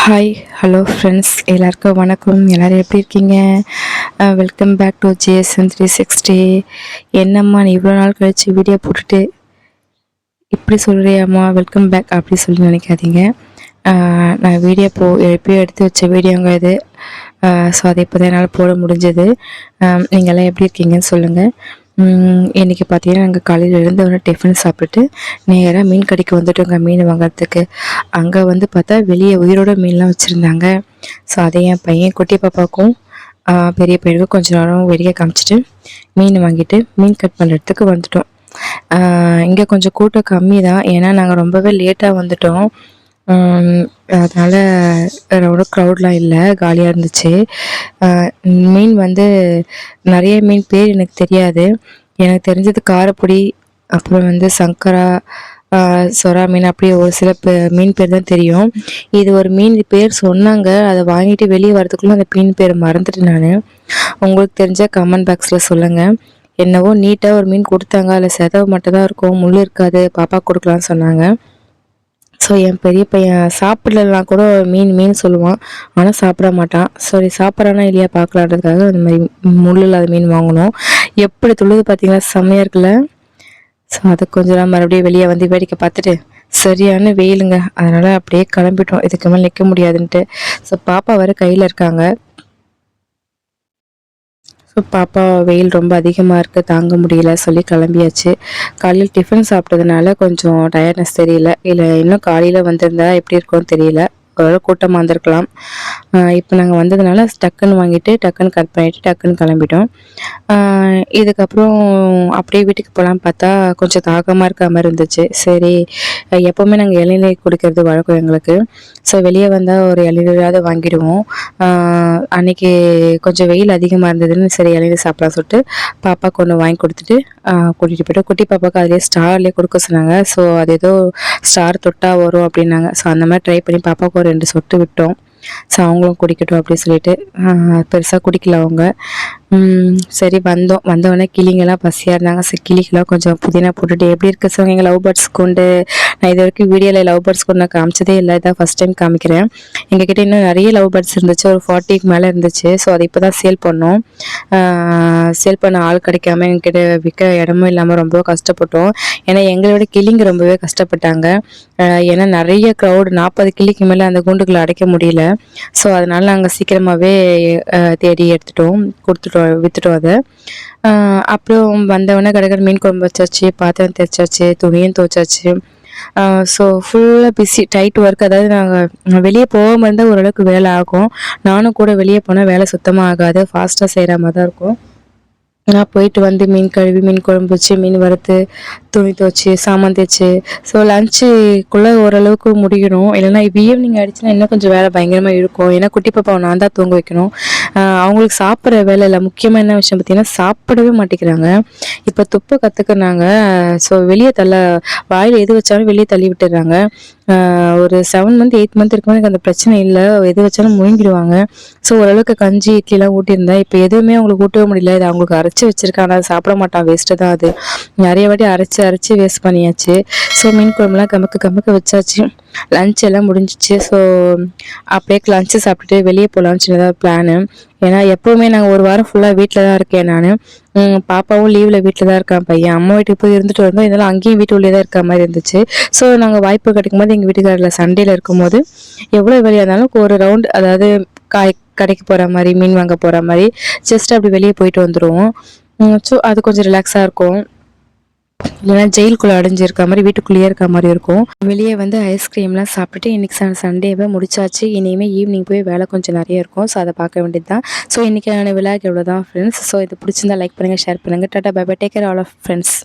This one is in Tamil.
ஹாய் ஹலோ ஃப்ரெண்ட்ஸ், எல்லாருக்கும் வணக்கம். எல்லோரும் எப்படி இருக்கீங்க? Welcome back to JSN 360. என்னம்மா நீ இவ்வளோ நாள் கழிச்சு வீடியோ போட்டுட்டு இப்படி சொல்கிறியாம்மா வெல்கம் பேக் அப்படி சொல்லி நினைக்காதீங்க. நான் வீடியோ எப்பயும் எடுத்து வச்ச வீடியோங்க இது. ஸோ அதை இப்போ தான் என்னால் போட முடிஞ்சது. நீங்கள்லாம் எப்படி இருக்கீங்கன்னு சொல்லுங்கள். இன்றைக்கி பார்த்தீங்கன்னா நாங்கள் காலையில் எழுந்தவொடனே டிஃபன் சாப்பிட்டுட்டு நேராக மீன் கடைக்கு வந்துட்டோங்க மீன் வாங்குறதுக்கு. அங்கே வந்து பார்த்தா வெளியே உயிரோட மீன்லாம் வச்சுருந்தாங்க. ஸோ அதை என் பையன் குட்டி பாப்பாவுக்கும் பெரிய பையனுக்கும் கொஞ்சம் நேரம் வெளியே காமிச்சிட்டு மீன் வாங்கிட்டு மீன் கட் பண்ணுறதுக்கு வந்துட்டோம். இங்கே கொஞ்சம் கூட்டம் கம்மி தான், ஏன்னா நாங்கள் ரொம்பவே லேட்டாக வந்துட்டோம். அதனால் ரொம்ப க்ரௌட்லாம் இல்லை, காலியாக இருந்துச்சு. மீன் வந்து நிறைய மீன் பேர் எனக்கு தெரியாது. எனக்கு தெரிஞ்சது காரப்பொடி, அப்புறம் வந்து சங்கரா, சொரா மீன், அப்படி ஒரு சில மீன் பேர் தான் தெரியும். இது ஒரு மீன் பேர் சொன்னாங்க, அதை வாங்கிட்டு வெளியே வரதுக்குள்ளே அந்த மீன் பேர் மறந்துட்டு நான். உங்களுக்கு தெரிஞ்சால் கமெண்ட் பாக்ஸில் சொல்லுங்கள். என்னவோ நீட்டாக ஒரு மீன் கொடுத்தாங்க, அதில் செதவு மட்டும் தான் இருக்கும், முள் இருக்காது, பாப்பா கொடுக்கலான்னு சொன்னாங்க. ஸோ என் பெரிய பையன் சாப்பிடலாம் கூட மீன் சொல்லுவான், ஆனால் சாப்பிட மாட்டான். சரி சாப்பிட்றானா இல்லையா பார்க்கலான்றதுக்காக அந்த மாதிரி முள் இல்லாத மீன் வாங்கினோம். எப்படி துள்ளுது பார்த்தீங்களா, செம்மையாக இருக்குல்ல. ஸோ அது கொஞ்சம் நாள் மறுபடியும் வெளியே வந்து வேடிக்கை பார்த்துட்டு சரியான வெயிலுங்க, அதனால் அப்படியே கிளம்பிட்டோம், இதுக்கு மேலே நிற்க முடியாதுன்ட்டு. ஸோ பாப்பா வர கையில் இருக்காங்க. ஸோ பாப்பா வெயில் ரொம்ப அதிகமாக இருக்குது, தாங்க முடியல சொல்லி கிளம்பியாச்சு. காலையில் டிஃபன் சாப்பிட்டதுனால கொஞ்சம் டயர்ட்னஸ் தெரியல, இல்லை இன்னும் காலையில் வந்திருந்தா எப்படி இருக்கும்னு தெரியல, ஓரளவு கூட்டமாக வந்திருக்கலாம். இப்போ நாங்கள் வந்ததுனால டக்குன்னு வாங்கிட்டு டக்குன்னு கட் பண்ணிவிட்டு டக்குன்னு கிளம்பிட்டோம். இதுக்கப்புறம் அப்படியே வீட்டுக்கு போகலான்னு பார்த்தா கொஞ்சம் தாகமாக இருக்க மாதிரி இருந்துச்சு. சரி, எப்போவுமே நாங்கள் இளநீர் குடிக்கிறது வழக்கம் எங்களுக்கு. ஸோ வெளியே வந்தால் ஒரு இளநீராவது வாங்கிடுவோம். அன்றைக்கி கொஞ்சம் வெயில் அதிகமாக இருந்ததுன்னு சரி இளநீர் சாப்பிடலாம் சொல்லிட்டு பாப்பாவுக்கு ஒன்று வாங்கி கொடுத்துட்டு கூட்டிகிட்டு போய்ட்டு, குட்டி பாப்பாவுக்கு அதிலே ஸ்டார்லேயே கொடுக்க சொன்னாங்க. ஸோ அது ஏதோ ஸ்டார் தொட்டால் வரும் அப்படின்னாங்க. ஸோ அந்த மாதிரி ட்ரை பண்ணி பாப்பாவுக்கு ஒரு 2 சொட்டு விட்டோம். ஸோ அவங்களும் குடிக்கட்டும் அப்படின்னு சொல்லிட்டு பெருசாக குடிக்கல அவங்க. சரி வந்தோடனே கிளிங்கெல்லாம் பசியாக இருந்தாங்க. சரி கிளிக்கெல்லாம் கொஞ்சம் புதினா போட்டுட்டு எப்படி இருக்குது சொல்லுங்க. எங்கள் லவ் பேர்ட்ஸ் கொண்டு நான் இது வரைக்கும் வீடியோவில் லவ் பேர்ட்ஸ் கொண்டு நான் காமிச்சதே இல்லை, இதான் ஃபஸ்ட் டைம் காமிக்கிறேன். எங்ககிட்ட இன்னும் நிறைய லவ் பேர்ட்ஸ் இருந்துச்சு, ஒரு 40க்கு மேலே இருந்துச்சு. ஸோ அதை இப்போ தான் சேல் பண்ணோம். சேல் பண்ண ஆள் கிடைக்காம எங்ககிட்ட விற்க இடமும் இல்லாமல் ரொம்ப கஷ்டப்பட்டோம். ஏன்னா எங்களோட கிளிங்க ரொம்பவே கஷ்டப்பட்டாங்க. ஏன்னா நிறைய க்ரௌடு, 40 கிளிக்கு மேலே அந்த கூண்டுக்குள்ளே அடைக்க முடியல. ஸோ அதனால் நாங்கள் சீக்கிரமாகவே தேடி எடுத்துட்டோம், விற்றுட்டோம் அதை. அப்புறம் வந்தவொடனே கடற்கரை மீன் குழம்பு வச்சாச்சு, பாத்திரம் தேய்ச்சாச்சு, துணியும் துவைச்சாச்சு. ஸோ ஃபுல்லாக பிஸி, டைட் ஒர்க். அதாவது நாங்கள் வெளியே போகாமல் இருந்தால் ஓரளவுக்கு வேலை ஆகும். நானும் கூட வெளியே போனால் வேலை சுத்தமாக ஆகாது, ஃபாஸ்ட்டாக செய்கிற மாதிரி தான் இருக்கும். நான் போயிட்டு வந்து மீன் கழுவி மீன் குழம்பு வச்சு மீன் வறுத்து துணி துவைச்சி சாமான் தேய்ச்சி, ஸோ லஞ்சுக்குள்ளே ஓரளவுக்கு முடியணும். இல்லைனா இப்போ ஈவினிங் ஆகிடுச்சுன்னா இன்னும் கொஞ்சம் வேலை பயங்கரமாக இருக்கும். ஏன்னா குட்டி பாப்பாவை நான் தான் தூங்க வைக்கணும். அவங்களுக்கு சாப்பிட்ற வேலை இல்லை, முக்கியமாக என்ன விஷயம் பார்த்திங்கன்னா சாப்பிடவே மாட்டேங்கிறாங்க. இப்போ துப்பை கற்றுக்குறாங்க. ஸோ வெளியே வாயில் எது வச்சாலும் வெளியே தள்ளி விட்டுடுறாங்க. ஒரு 7 மந்த் 8 மந்த் இருக்கும்போது எனக்கு அந்த பிரச்சனை இல்லை, எது வச்சாலும் முழுங்கிடுவாங்க. ஸோ ஓரளவுக்கு கஞ்சி இட்லிலாம் ஊட்டியிருந்தேன். இப்போ எதுவுமே அவங்களுக்கு ஊட்டவே முடியல. இது அவங்களுக்கு அரைச்சி வச்சுருக்கேன், ஆனால் சாப்பிட மாட்டான், வேஸ்ட்டு தான் அது. நிறைய வாட்டி அரைச்சி வேஸ்ட் பண்ணியாச்சு. ஸோ மீன் குழம்புலாம் கமக்க வச்சாச்சு. லஞ்ச் எல்லாம் முடிஞ்சிச்சு. ஸோ அப்படியே லஞ்சு சாப்பிட்டுட்டு வெளியே போகலான்னு சின்னதாக பிளானு. ஏன்னா எப்போவுமே நாங்கள் ஒரு வாரம் ஃபுல்லாக வீட்டில் தான் இருக்கேன் நான். பாப்பாவும் லீவில் வீட்டில் தான் இருக்கான் பையன். அம்மா வீட்டுக்கு போய் இருந்துட்டு வந்தோம், இதெல்லாம் அங்கேயும் வீட்டுக்குள்ளே தான் இருக்க மாதிரி இருந்துச்சு. ஸோ நாங்கள் வாய்ப்பு கிடைக்கும் போது எங்கள் வீட்டுக்காரில் சண்டேல இருக்கும்போது எவ்வளோ வெளியே இருந்தாலும் ஒரு ரவுண்ட், அதாவது கடைக்கு போகிற மாதிரி, மீன் வாங்க போகிற மாதிரி ஜஸ்ட் அப்படி வெளியே போயிட்டு வந்துடுவோம். ஸோ அது கொஞ்சம் ரிலாக்ஸாக இருக்கும். இல்லைன்னா ஜெயிலுக்குள்ளே அடைஞ்சிருக்க மாதிரி வீட்டுக்குள்ளேயே இருக்க மாதிரி இருக்கும். வெளியே வந்து ஐஸ்கிரீம்லாம் சாப்பிட்டுட்டு இன்றைக்கி சண்டேவை முடிச்சாச்சு. இனிமேல் ஈவினிங் போய் வேலை கொஞ்சம் நிறைய இருக்கும். ஸோ அதை பார்க்க வேண்டியது தான். ஸோ இன்றைக்கான விழாக்கு எவ்வளோ தான் ஃப்ரெண்ட்ஸ். ஸோ இது பிடிச்சிருந்தா லைக் பண்ணுங்கள், ஷேர் பண்ணுங்கள். Tata bye bye, take care all of friends.